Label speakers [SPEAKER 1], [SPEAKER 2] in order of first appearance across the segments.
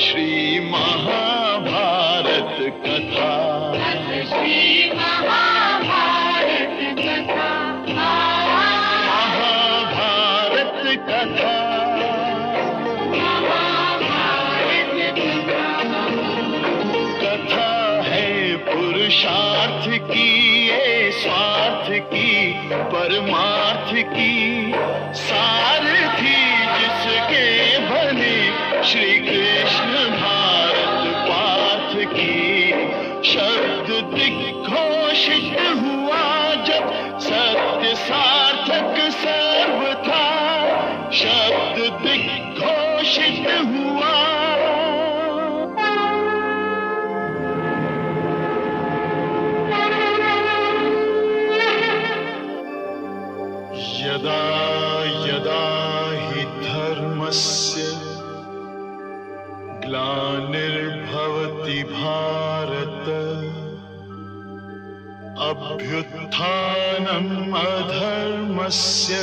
[SPEAKER 1] श्री महाभारत कथा।
[SPEAKER 2] श्री महाभारत कथा।
[SPEAKER 1] महाभारत कथा।
[SPEAKER 2] महाभारत
[SPEAKER 1] कथा है पुरुषार्थ की, ये स्वार्थ की, परमार्थ की, सारथी जिसके बने श्री कृष्ण भारत पाथ की। शब्द दिग्घोषित हुआ जब सत्य सार्थक सर्वथा, शब्द दिग्घोषित हुआ। यदा यदा हि धर्मस्य ग्लानिर्भवति भारत, अभ्युत्थानम् अधर्मस्य,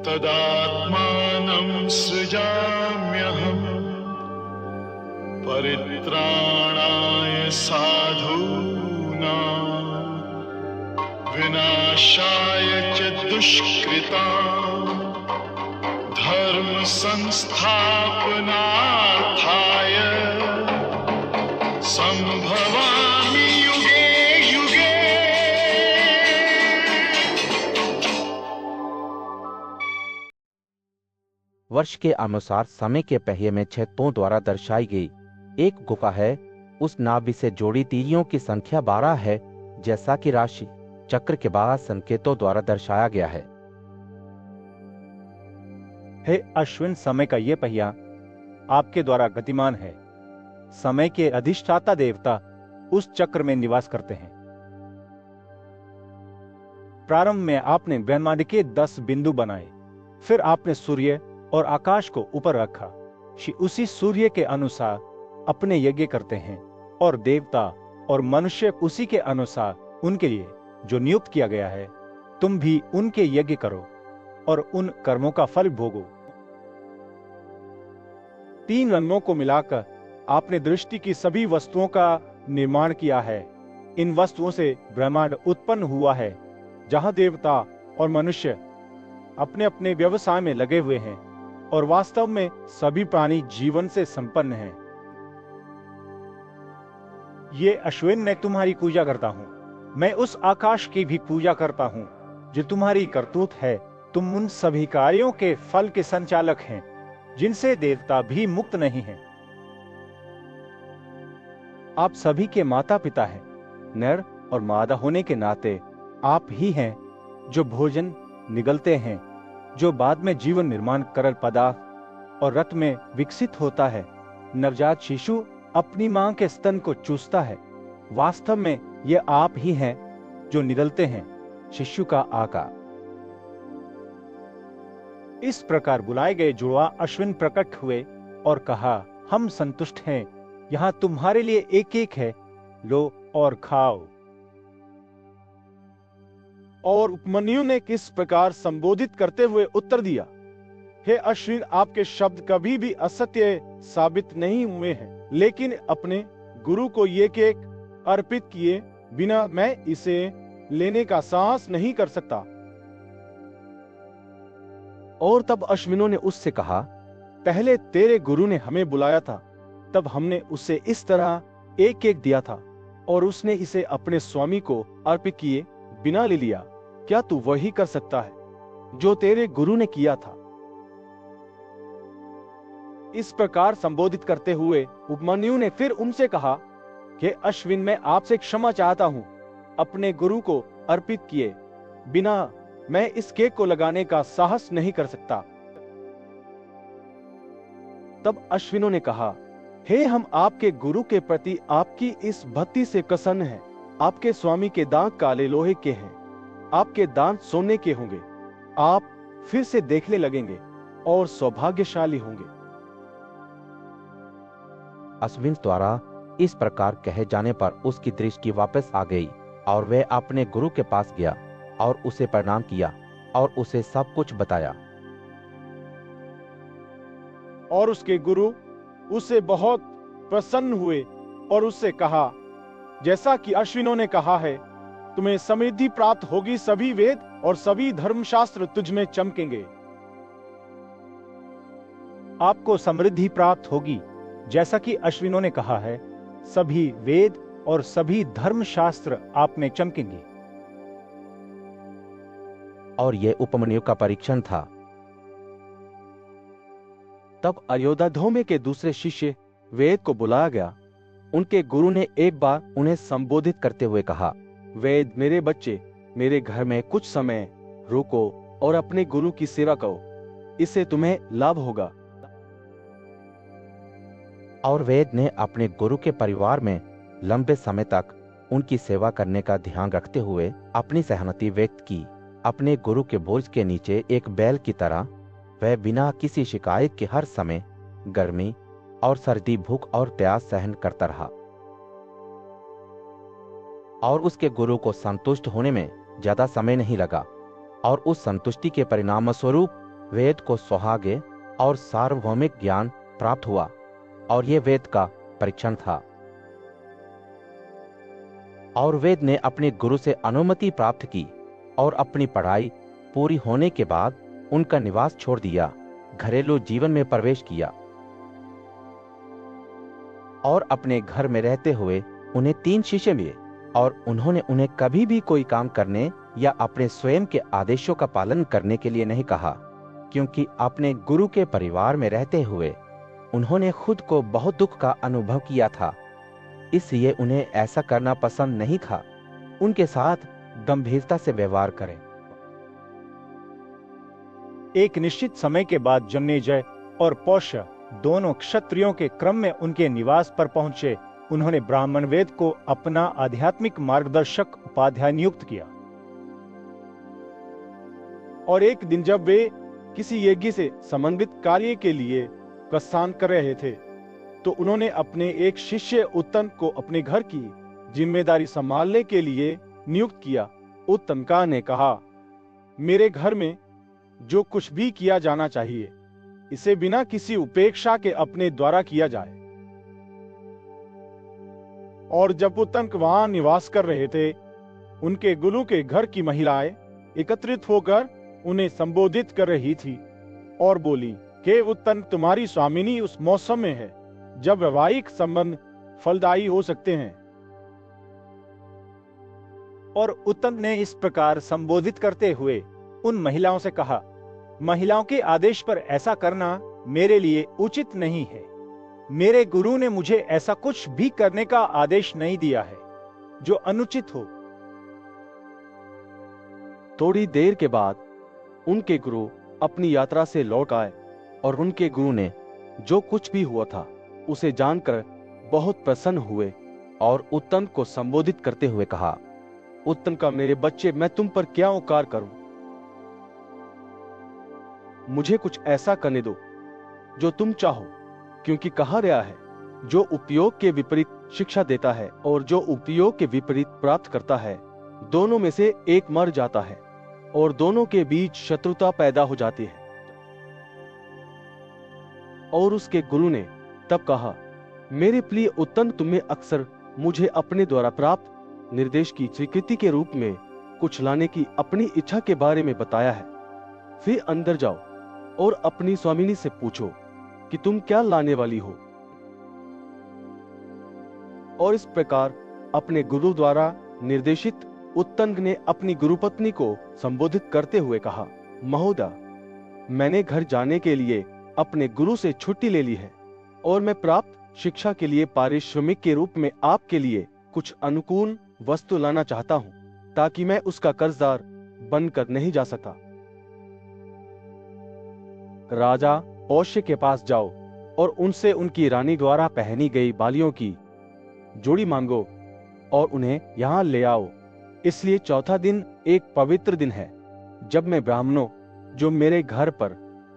[SPEAKER 1] तदात्मानं सृजाम्यहम्, परित्राणाय साधूनां, विनाशाय च दुष्कृतां, धर्म संस्थापनार्थाय संभवामि युगे युगे।
[SPEAKER 3] वर्ष के अनुसार समय के पहिए में 6 तों द्वारा दर्शाई गई एक गुफा है। उस नाभि से जोड़ी तीलियों की संख्या 12 है, जैसा कि राशि चक्र के 12 संकेतों द्वारा दर्शाया गया है।
[SPEAKER 4] हे अश्विन, समय का ये पहिया आपके द्वारा गतिमान है। समय के अधिष्ठाता देवता उस चक्र में निवास करते हैं। प्रारंभ में आपने ब्रह्मांड के 10 बिंदु बनाए, फिर आपने सूर्य और आकाश को ऊपर रखा। उसी सूर्य के अनुसार अपने यज्ञ करते हैं, और देवता और मनुष्य उसी के अनुसार उनके लिए जो नियुक्त किया गया है। तुम भी उनके यज्ञ करो और उन कर्मों का फल भोगो। 3 रंगों को मिलाकर आपने दृष्टि की सभी वस्तुओं का निर्माण किया है। इन वस्तुओं से ब्रह्मांड उत्पन्न हुआ है, जहां देवता और मनुष्य अपने अपने व्यवसाय में लगे हुए हैं, और वास्तव में सभी प्राणी जीवन से संपन्न हैं। ये अश्विन, मैं तुम्हारी पूजा करता हूं। मैं उस आकाश की भी पूजा करता हूं जो तुम्हारी करतूत है। तुम उन सभी कार्यों के फल के संचालक हैं, जिनसे देवता भी मुक्त नहीं हैं। आप सभी के माता पिता हैं। नर और मादा होने के नाते आप ही हैं जो भोजन निगलते हैं, जो बाद में जीवन निर्माण करल पदार्थ और रथ में विकसित होता है। नवजात शिशु अपनी मां के स्तन को चूसता है। वास्तव में ये आप ही हैं जो निगलते हैं शिशु का आकार। इस प्रकार बुलाए गए जुड़वा अश्विन प्रकट हुए और कहा, हम संतुष्ट हैं। यहां तुम्हारे लिए एक एक है, लो और खाओ।
[SPEAKER 5] और उपमन्यु ने किस प्रकार संबोधित करते हुए उत्तर दिया, हे अश्विन, आपके शब्द कभी भी असत्य साबित नहीं हुए हैं, लेकिन अपने गुरु को ये केक अर्पित किए बिना मैं इसे लेने का साहस नहीं कर सकता। और तब अश्विनों ने उससे कहा, पहले तेरे गुरु ने हमें बुलाया था, तब हमने उसे इस तरह एक एक दिया था, और उसने इसे अपने स्वामी को अर्पित किए बिना ले लिया। क्या तू वही कर सकता है जो तेरे गुरु ने किया था? इस प्रकार संबोधित करते हुए उपमन्यु ने फिर उनसे कहा, कि अश्विन, मैं आपसे क्षमा चाहता हूं। अपने गुरु को अर्पित किए बिना मैं इस केक को लगाने का साहस नहीं कर सकता। तब अश्विनों ने कहा, हे, हम आपके गुरु के प्रति आपकी इस भक्ति से प्रसन्न हैं। आपके स्वामी के दांत काले लोहे के हैं, आपके दांत सोने के होंगे। आप फिर से देखने लगेंगे और सौभाग्यशाली होंगे।
[SPEAKER 3] अश्विन द्वारा इस प्रकार कहे जाने पर उसकी दृष्टि वापस आ गई, और वह अपने गुरु के पास गया और उसे प्रणाम किया और उसे सब कुछ बताया।
[SPEAKER 5] और उसके गुरु उससे बहुत प्रसन्न हुए और उससे कहा, जैसा कि अश्विनों ने कहा है, तुम्हें समृद्धि प्राप्त होगी, सभी वेद और सभी धर्मशास्त्र तुझ में चमकेंगे।
[SPEAKER 4] आपको समृद्धि प्राप्त होगी, जैसा कि अश्विनों ने कहा है, सभी वेद और सभी धर्मशास्त्र आप में चमकेंगे।
[SPEAKER 3] और यह उपमन्यु का परीक्षण था।
[SPEAKER 6] तब अयोध्याधौम्य के दूसरे शिष्य वेद को बुलाया गया।
[SPEAKER 3] उनके गुरु ने एक बार उन्हें संबोधित करते हुए कहा,
[SPEAKER 6] वेद, मेरे बच्चे, मेरे घर में कुछ समय रुको और अपने गुरु की सेवा करो, इससे तुम्हें लाभ होगा।
[SPEAKER 3] और वेद ने अपने गुरु के परिवार में लंबे समय तक उनकी सेवा करने का ध्यान रखते हुए अपनी सहमति व्यक्त की। अपने गुरु के बोझ के नीचे एक बैल की तरह वह बिना किसी शिकायत के हर समय गर्मी और सर्दी, भूख और प्यास सहन करता रहा। और उसके गुरु को संतुष्ट होने में ज्यादा समय नहीं लगा, और उस संतुष्टि के परिणाम स्वरूप वेद को सौभाग्य और सार्वभौमिक ज्ञान प्राप्त हुआ। और यह वेद का परीक्षण था। और वेद ने अपने गुरु से अनुमति प्राप्त की और अपनी पढ़ाई पूरी होने के बाद उनका निवास छोड़ दिया, घरेलू जीवन में प्रवेश किया। और अपने घर में रहते हुए उन्हें 3 शिष्य मिले, और उन्होंने उन्हें कभी भी कोई काम करने या अपने स्वयं के आदेशों का पालन करने के लिए नहीं कहा, क्योंकि अपने गुरु के परिवार में रहते हुए उन्होंने खुद को बहुत दुख का अनुभव किया था, इसलिए उन्हें ऐसा करना पसंद नहीं था। उनके साथ गंभीरता से व्यवहार करें।
[SPEAKER 4] एक निश्चित समय के बाद जन्मेजय और पौष्य दोनों क्षत्रियों के क्रम में उनके निवास पर पहुंचे। उन्होंने ब्राह्मण वेद को अपना आध्यात्मिक मार्गदर्शक उपाध्याय नियुक्त किया।
[SPEAKER 5] और एक दिन जब वे किसी यज्ञ से संबंधित कार्य के लिए प्रस्थान कर रहे थे, तो उन्होंने अपने एक शिष्य उत्तम को अपने घर की जिम्मेदारी संभालने के लिए नियुक्त किया। उत्तमका ने कहा, मेरे घर में जो कुछ भी किया जाना चाहिए, इसे बिना किसी उपेक्षा के अपने द्वारा किया जाए। और जब उत्तम वहां निवास कर रहे थे, उनके गुरु के घर की महिलाएं एकत्रित होकर उन्हें संबोधित कर रही थी और बोली, हे उत्तम, तुम्हारी स्वामिनी उस मौसम में है जब वैवाहिक संबंध फलदायी हो सकते हैं।
[SPEAKER 4] और उत्तम ने इस प्रकार संबोधित करते हुए उन महिलाओं से कहा, महिलाओं के आदेश पर ऐसा करना मेरे लिए उचित नहीं है। मेरे गुरु ने मुझे ऐसा कुछ भी करने का आदेश नहीं दिया है जो अनुचित हो।
[SPEAKER 6] थोड़ी देर के बाद उनके गुरु अपनी यात्रा से लौट आए,
[SPEAKER 3] और उनके गुरु ने
[SPEAKER 6] जो कुछ भी हुआ था उसे जानकर बहुत प्रसन्न हुए
[SPEAKER 3] और उत्तम को संबोधित करते हुए कहा,
[SPEAKER 6] उत्तम का, मेरे बच्चे, मैं तुम पर क्या उपकार करूं? मुझे कुछ ऐसा करने दो जो तुम चाहो, क्योंकि कहा गया है, जो उपयोग के विपरीत शिक्षा देता है और जो उपयोग के विपरीत प्राप्त करता है, दोनों में से एक मर जाता है और दोनों के बीच शत्रुता पैदा हो जाती है। और उसके गुरु ने तब कहा, मेरे प्रिय उत्तम, तुम्हें अक्सर मुझे अपने द्वारा प्राप्त निर्देश की स्वीकृति के रूप में कुछ लाने की अपनी इच्छा के बारे में बताया है। फिर अंदर जाओ और अपनी स्वामिनी से पूछो कि तुम क्या लाने वाली हो। और इस प्रकार अपने गुरु द्वारा निर्देशित उत्तम ने अपनी गुरुपत्नी को संबोधित करते हुए कहा, महोदय, मैंने घर जाने के लिए अपने गुरु से छुट्टी ले ली है और मैं प्राप्त शिक्षा के लिए पारिश्रमिक के रूप में आपके लिए कुछ अनुकूल वस्तु लाना चाहता हूं, ताकि मैं उसका कर्जदार बनकर नहीं जा सकता।
[SPEAKER 4] राजा पौष्य के पास जाओ और उनसे उनकी रानी द्वारा पहनी गई बालियों की जोड़ी मांगो और उन्हें यहां ले आओ। इसलिए चौथा दिन एक पवित्र दिन है, जब मैं ब्राह्मणों जो मेरे घर पर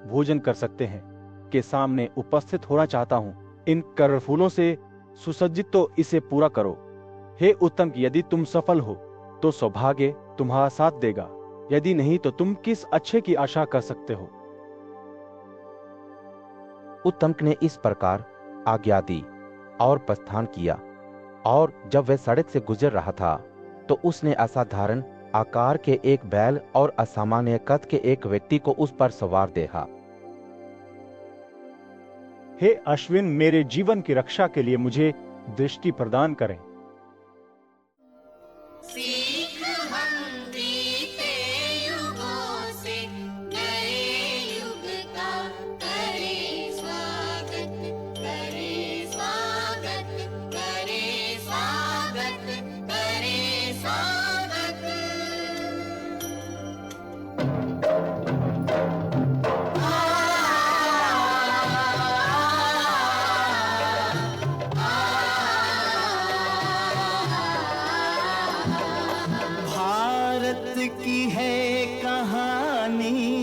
[SPEAKER 4] भोजन कर सकते हैं के सामने उपस्थित होना चाहता हूं। इन कर फूलों से सुसज्जित तो इसे पूरा करो। हे उत्तम, यदि तुम सफल हो तो सौभाग्य तुम्हारा साथ देगा, यदि नहीं तो तुम किस अच्छे की आशा कर सकते हो।
[SPEAKER 3] उत्तम ने इस प्रकार आज्ञा दी और प्रस्थान किया। और जब वह सड़क से गुजर रहा था तो उसने असाधारण आकार के एक बैल और असामान्य कद के एक व्यक्ति को उस पर सवार देखा।
[SPEAKER 4] हे अश्विन, मेरे जीवन की रक्षा के लिए मुझे दृष्टि प्रदान करें।
[SPEAKER 2] सीख हम बीते युगों से नए युग का करे स्वागत, करे स्वागत, करे स्वागत, करे स्वागत।
[SPEAKER 7] भारत की है कहानी